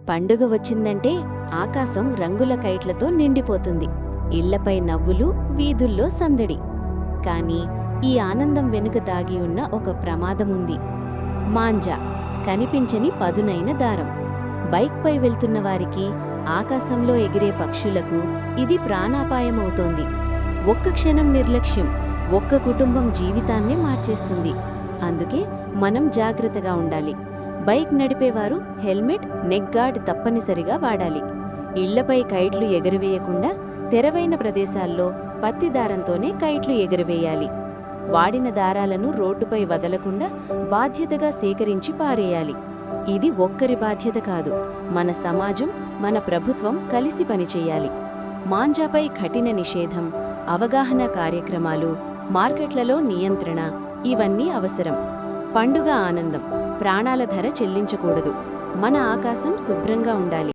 పండుగ వచ్చిందంటే ఆకాశం రంగుల కైట్లతో నిండిపోతుంది. ఇళ్లపై నవ్వులు, వీధుల్లో సందడి. కాని ఈ ఆనందం వెనుక దాగి ఉన్న ఒక ప్రమాదముంది. మాంజా, కనిపించని పదునైన దారం. బైక్పై వెళ్తున్న వారికి, ఆకాశంలో ఎగిరే పక్షులకు ఇది ప్రాణాపాయమవుతోంది. ఒక్క క్షణం నిర్లక్ష్యం ఒక్క కుటుంబం జీవితాన్నే మార్చేస్తుంది. అందుకే మనం జాగ్రత్తగా ఉండాలి. బైక్ నడిపేవారు హెల్మెట్, నెక్ గార్డ్ తప్పనిసరిగా వాడాలి. ఇళ్లపై కైట్లు ఎగురవేయకుండా తెరవైన ప్రదేశాల్లో పత్తి దారంతోనే కైట్లు ఎగురవేయాలి. వాడిన దారాలను రోడ్డుపై వదలకుండా బాధ్యతగా సేకరించి పారేయాలి. ఇది ఒక్కరి బాధ్యత కాదు, మన సమాజం, మన ప్రభుత్వం కలిసి పనిచేయాలి. మాంజాపై కఠిన నిషేధం, అవగాహన కార్యక్రమాలు, మార్కెట్లలో నియంత్రణ ఇవన్నీ అవసరం. పండుగ ఆనందం, ప్రాణాల ధర చెల్లించకూడదు. మన ఆకాశం శుభ్రంగా ఉండాలి.